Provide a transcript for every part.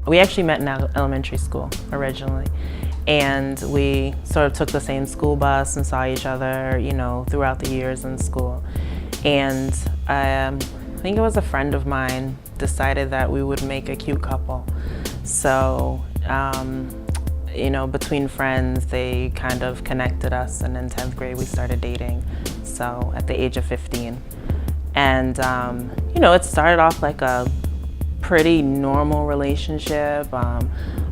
We actually met in elementary school originally, and we sort of took the same school bus and saw each other, you know, throughout the years in school. And I think it was a friend of mine decided that we would make a cute couple. So, you know, between friends, they kind of connected us, and in 10th grade we started dating, so at the age of 15. And, you know, it started off like a pretty normal relationship, a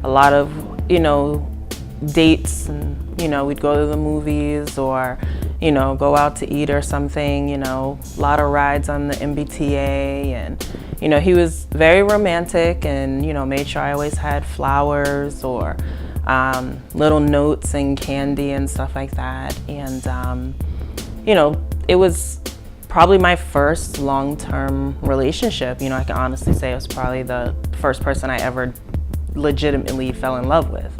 lot of, you know, dates, and, you know, we'd go to the movies or, you know, go out to eat or something, you know, a lot of rides on the MBTA, and, you know, he was very romantic and, you know, made sure I always had flowers or little notes and candy and stuff like that. And, you know, it was probably my first long-term relationship. You know, I can honestly say it was probably the first person I ever legitimately fell in love with.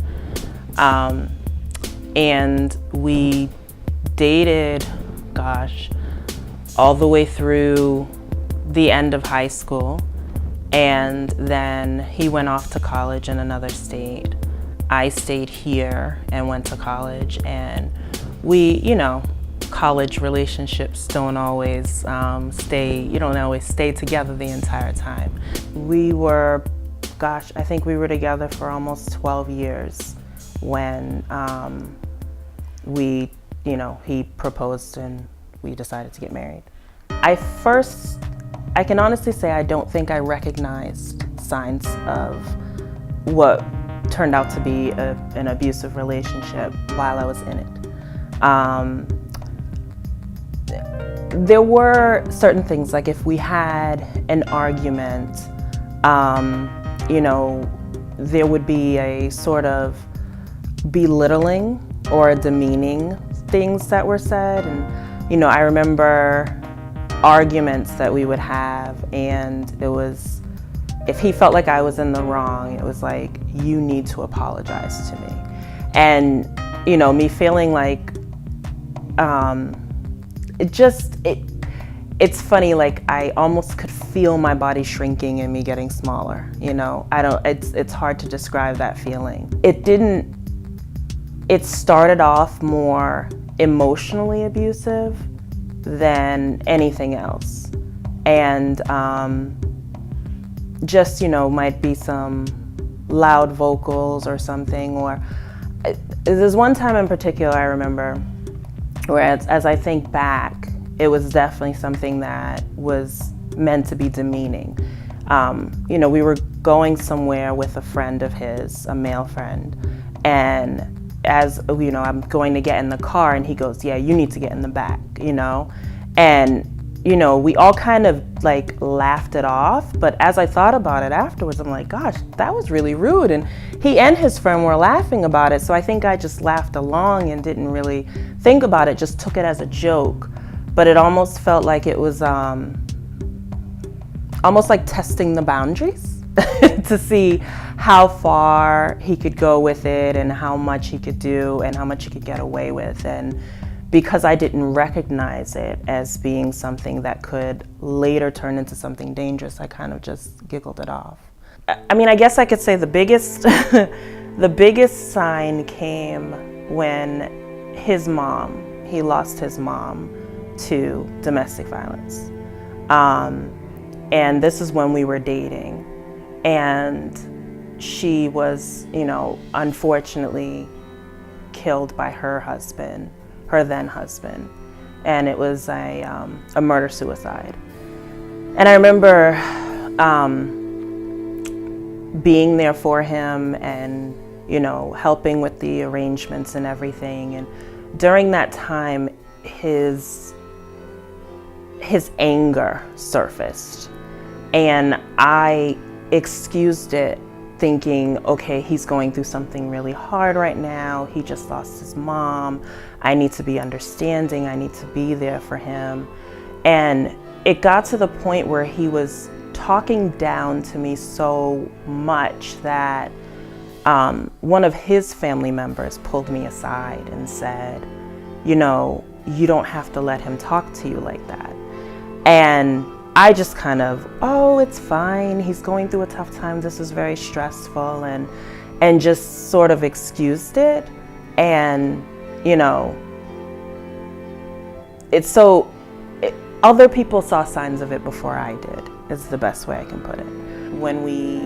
And we dated, gosh, all the way through the end of high school. And then he went off to college in another state. I stayed here and went to college, and we, you know, college relationships don't always you don't always stay together the entire time. We were, gosh, I think we were together for almost 12 years when we, you know, he proposed and we decided to get married. I can honestly say I don't think I recognized signs of what turned out to be an abusive relationship while I was in it. There were certain things, like if we had an argument, you know, there would be a sort of belittling or demeaning things that were said. And, you know, I remember arguments that we would have, and it was, if he felt like I was in the wrong, it was like, you need to apologize to me. And, you know, me feeling like, it's funny, like I almost could feel my body shrinking and me getting smaller, you know? It's hard to describe that feeling. It started off more emotionally abusive than anything else. And just, you know, might be some loud vocals or something, or there's one time in particular I remember where as I think back, it was definitely something that was meant to be demeaning. You know, we were going somewhere with a friend of his, a male friend, and as, you know, I'm going to get in the car and he goes, yeah, you need to get in the back, you know? And, you know, we all kind of like laughed it off, but as I thought about it afterwards, I'm like, gosh, that was really rude. And he and his friend were laughing about it, so I think I just laughed along and didn't really think about it, just took it as a joke. But it almost felt like it was almost like testing the boundaries to see how far he could go with it and how much he could do and how much he could get away with. And because I didn't recognize it as being something that could later turn into something dangerous, I kind of just giggled it off. I mean, I guess I could say the biggest, the biggest sign came when he lost his mom to domestic violence. And this is when we were dating. And she was, you know, unfortunately killed by her husband, her then husband. And it was a murder-suicide. And I remember being there for him and, you know, helping with the arrangements and everything. And during that time, his anger surfaced. And I excused it, thinking, okay, he's going through something really hard right now. He just lost his mom. I need to be understanding. I need to be there for him. And it got to the point where he was talking down to me so much that one of his family members pulled me aside and said, you know, you don't have to let him talk to you like that. And I just kind of, oh, it's fine. He's going through a tough time. This is very stressful, and just sort of excused it. And, you know, other people saw signs of it before I did, is the best way I can put it. When we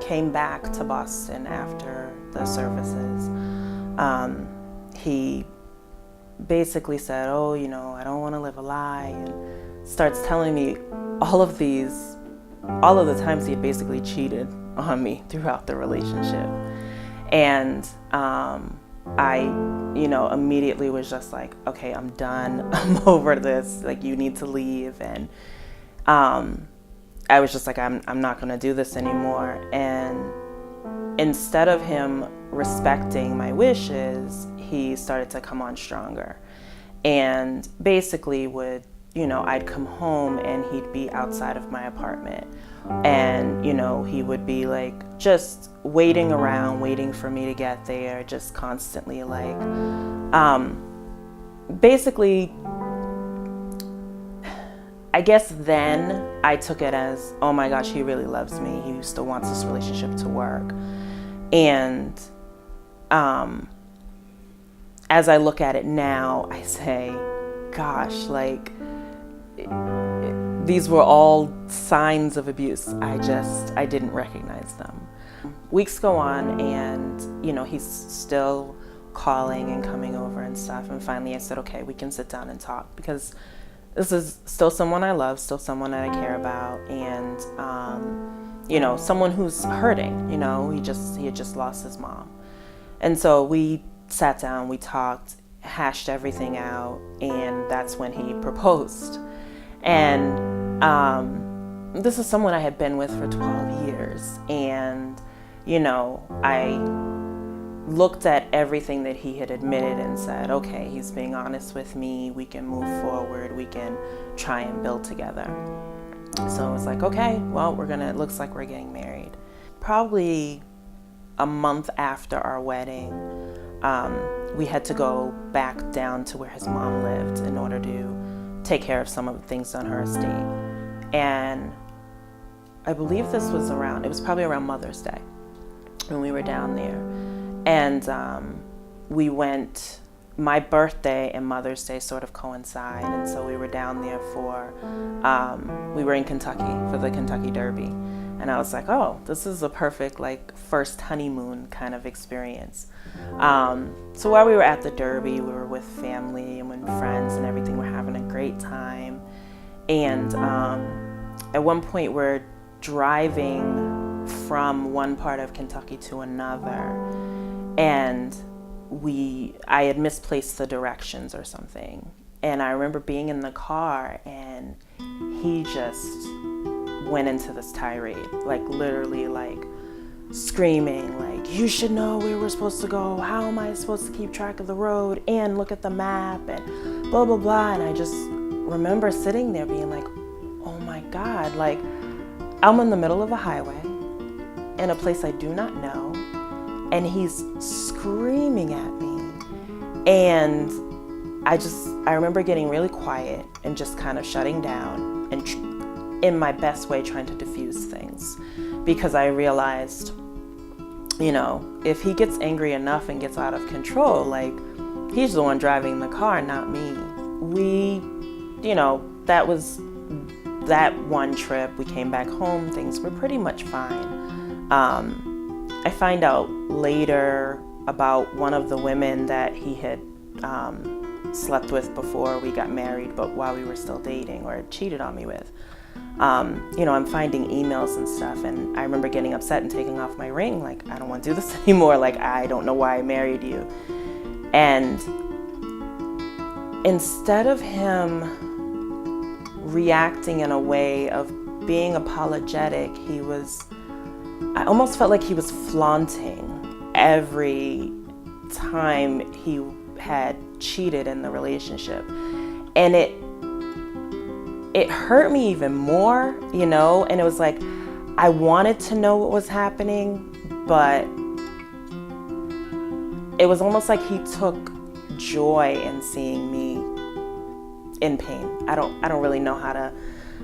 came back to Boston after the services, he basically said, oh, you know, I don't want to live a lie, and starts telling me all of the times he had basically cheated on me throughout the relationship. And I, you know, immediately was just like, okay, I'm done. I'm over this. Like, you need to leave. And I was just like, I'm not going to do this anymore. And instead of him respecting my wishes, he started to come on stronger. And basically would, you know, I'd come home and he'd be outside of my apartment. And, you know, he would be like just waiting around, waiting for me to get there, just constantly like, basically, I guess then I took it as, oh my gosh, he really loves me. He still wants this relationship to work. And as I look at it now, I say, gosh, like, these were all signs of abuse. I didn't recognize them. Weeks go on, and, you know, he's still calling and coming over and stuff. And finally I said, okay, we can sit down and talk, because this is still someone I love, still someone that I care about, and, you know, someone who's hurting, you know, he had just lost his mom. And so we sat down, we talked, hashed everything out, and that's when he proposed. And this is someone I had been with for 12 years. And, you know, I looked at everything that he had admitted and said, okay, he's being honest with me. We can move forward. We can try and build together. So I was like, okay, well, it looks like we're getting married. Probably a month after our wedding, we had to go back down to where his mom lived in order to take care of some of the things on her estate. And I believe it was probably around Mother's Day when we were down there. And we went, my birthday and Mother's Day sort of coincide. And so we were down there we were in Kentucky for the Kentucky Derby. And I was like, oh, this is a perfect, like, first honeymoon kind of experience. So while we were at the Derby, we were with family and with friends and everything. We're having a great time. And at one point, we're driving from one part of Kentucky to another. And I had misplaced the directions or something. And I remember being in the car, and he just went into this tirade, like literally like screaming, like, you should know where we're supposed to go. How am I supposed to keep track of the road and look at the map and blah, blah, blah. And I just remember sitting there being like, oh my God, like, I'm in the middle of a highway in a place I do not know, and he's screaming at me. And I remember getting really quiet and just kind of shutting down and in my best way trying to diffuse things, because I realized, you know, if he gets angry enough and gets out of control, like, he's the one driving the car, not me. You know, that was that one trip. We came back home, things were pretty much fine. I find out later about one of the women that he had slept with before we got married, but while we were still dating, or cheated on me with. You know, I'm finding emails and stuff, and I remember getting upset and taking off my ring, like, I don't want to do this anymore, like, I don't know why I married you. And instead of him reacting in a way of being apologetic, I almost felt like he was flaunting every time he had cheated in the relationship. And it hurt me even more, you know, and it was like, I wanted to know what was happening, but it was almost like he took joy in seeing me in pain. I don't really know how to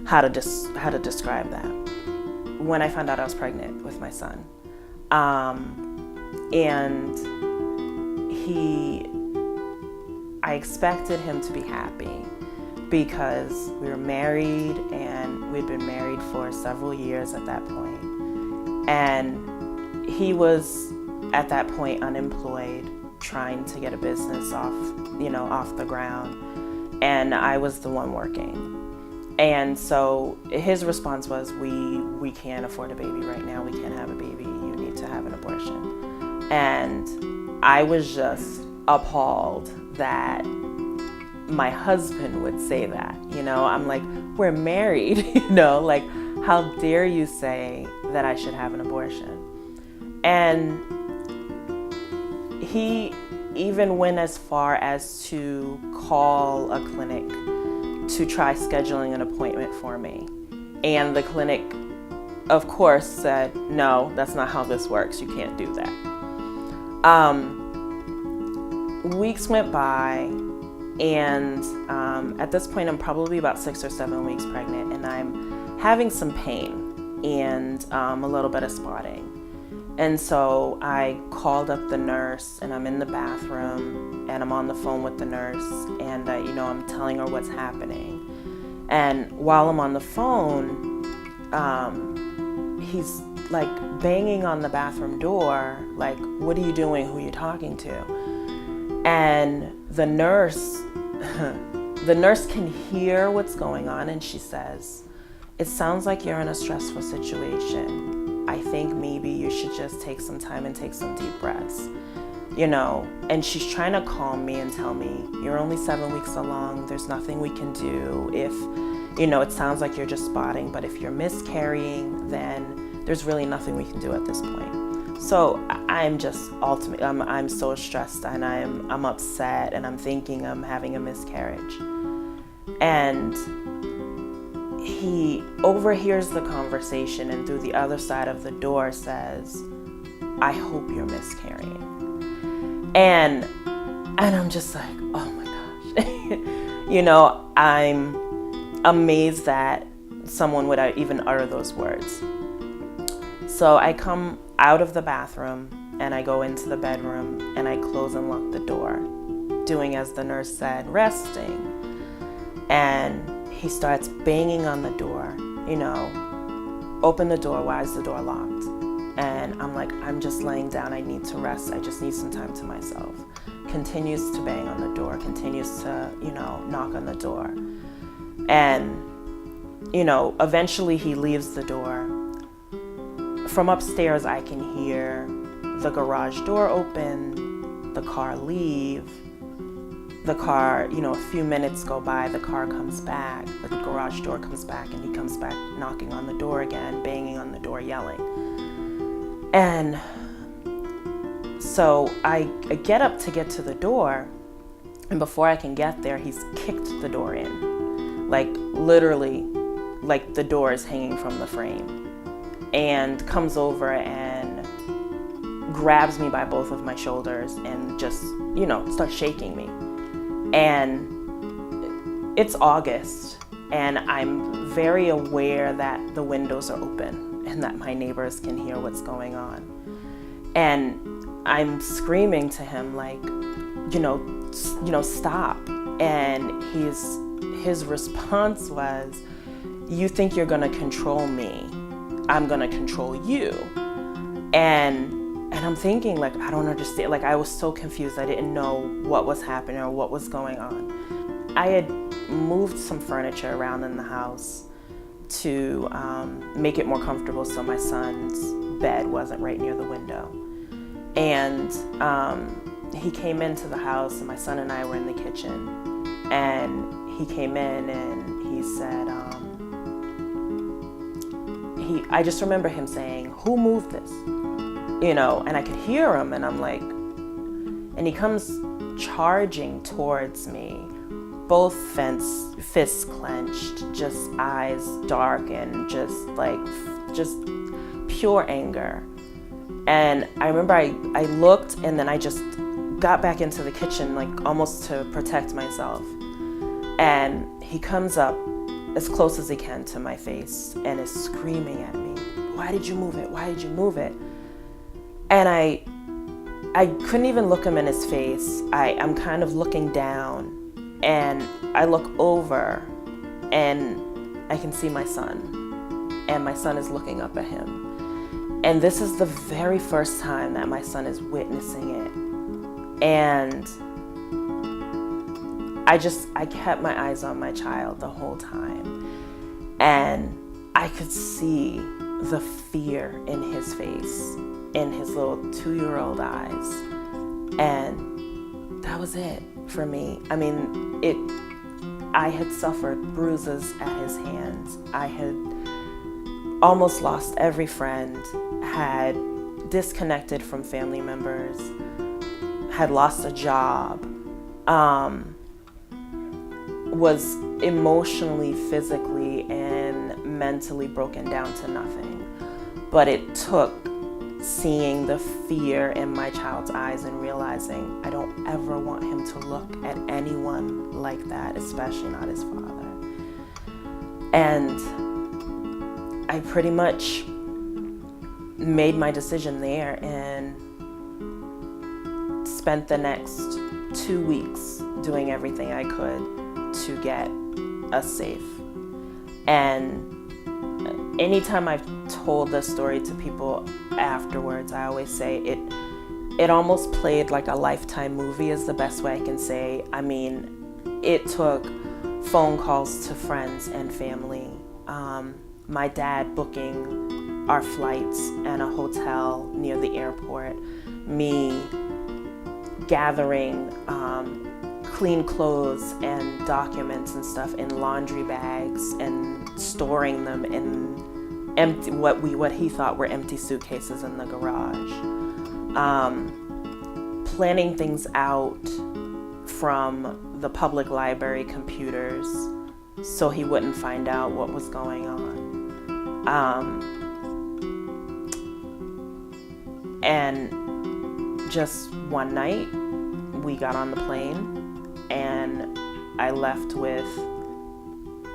how to describe that. When I found out I was pregnant with my son, and I expected him to be happy because we were married and we'd been married for several years at that point. And he was at that point unemployed, trying to get a business off the ground. And I was the one working. And so his response was, we can't afford a baby right now. We can't have a baby. You need to have an abortion. And I was just appalled that my husband would say that. I'm like, we're married, like, how dare you say that I should have an abortion? And he even went as far as to call a clinic to try scheduling an appointment for me. And the clinic, of course, said, no, that's not how this works. You can't do that. Weeks went by, and at this point, I'm probably about 6 or 7 weeks pregnant, and I'm having some pain and a little bit of spotting. And so I called up the nurse, and I'm in the bathroom, and I'm on the phone with the nurse, and I'm telling her what's happening. And while I'm on the phone, he's like banging on the bathroom door, like, what are you doing? Who are you talking to? And the nurse can hear what's going on, and she says, it sounds like you're in a stressful situation. I think maybe you should just take some time and take some deep breaths, and she's trying to calm me and tell me, you're only 7 weeks along. There's nothing we can do. If, it sounds like you're just spotting, but if you're miscarrying, then there's really nothing we can do at this point. So I'm just I'm so stressed, and I'm upset, and I'm thinking I'm having a miscarriage. And he overhears the conversation, and through the other side of the door says, I hope you're miscarrying. And I'm just like, oh my gosh. I'm amazed that someone would even utter those words. So I come out of the bathroom, and I go into the bedroom, and I close and lock the door, doing as the nurse said, resting. And he starts banging on the door, open the door, why is the door locked? And I'm like, I'm just laying down, I need to rest, I just need some time to myself. Continues to bang on the door, continues to, knock on the door. And, eventually he leaves the door. From upstairs, I can hear the garage door open, the car leave. The car, a few minutes go by, the car comes back, the garage door comes back, and he comes back knocking on the door again, banging on the door, yelling. And so I get up to get to the door, and before I can get there, he's kicked the door in. Like, literally, like the door is hanging from the frame. And comes over and grabs me by both of my shoulders and just, starts shaking me. And it's August, and I'm very aware that the windows are open and that my neighbors can hear what's going on. And I'm screaming to him, like, stop. And his response was, you think you're gonna control me? I'm gonna control you. And I'm thinking, like, I don't understand. Like, I was so confused. I didn't know what was happening or what was going on. I had moved some furniture around in the house to make it more comfortable so my son's bed wasn't right near the window. And he came into the house, and my son and I were in the kitchen. And he came in and he said, I just remember him saying, who moved this? And I could hear him, and I'm like, and he comes charging towards me, both fists clenched, just eyes dark, and just pure anger. And I remember I looked, and then I just got back into the kitchen, like almost to protect myself. And he comes up as close as he can to my face and is screaming at me, "Why did you move it? Why did you move it?" And I couldn't even look him in his face. I'm kind of looking down, and I look over and I can see my son, and my son is looking up at him. And this is the very first time that my son is witnessing it. And I kept my eyes on my child the whole time. And I could see the fear in his face, in his little 2-year-old eyes. And that was it for me. I mean, I had suffered bruises at his hands. I had almost lost every friend, had disconnected from family members, had lost a job, was emotionally, physically, and mentally broken down to nothing. But it took seeing the fear in my child's eyes and realizing I don't ever want him to look at anyone like that, especially not his father. And I pretty much made my decision there and spent the next 2 weeks doing everything I could to get us safe. And anytime I've told this story to people afterwards, I always say it almost played like a Lifetime movie is the best way I can say. I mean, it took phone calls to friends and family, my dad booking our flights and a hotel near the airport, me gathering clean clothes and documents and stuff in laundry bags and storing them in what he thought were empty suitcases in the garage. Planning things out from the public library computers so he wouldn't find out what was going on. And just one night, we got on the plane and I left with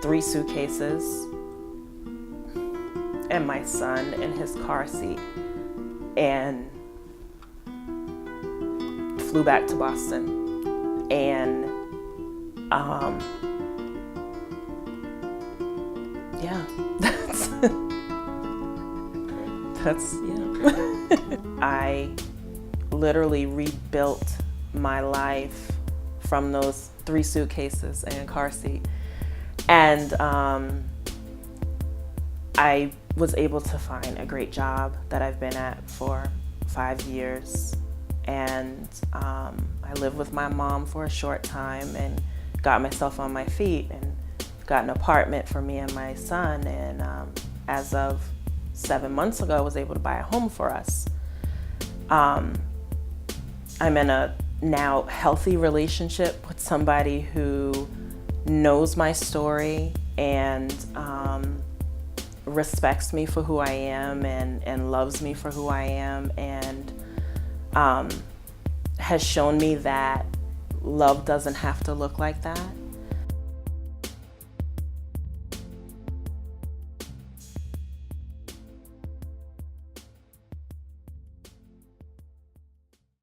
3 suitcases and my son in his car seat and flew back to Boston. And yeah, that's I literally rebuilt my life from those 3 suitcases and car seat. And I was able to find a great job that I've been at for 5 years. And I lived with my mom for a short time and got myself on my feet and got an apartment for me and my son. And as of 7 months ago, I was able to buy a home for us. I'm in a now healthy relationship with somebody who knows my story and respects me for who I am and loves me for who I am, and has shown me that love doesn't have to look like that.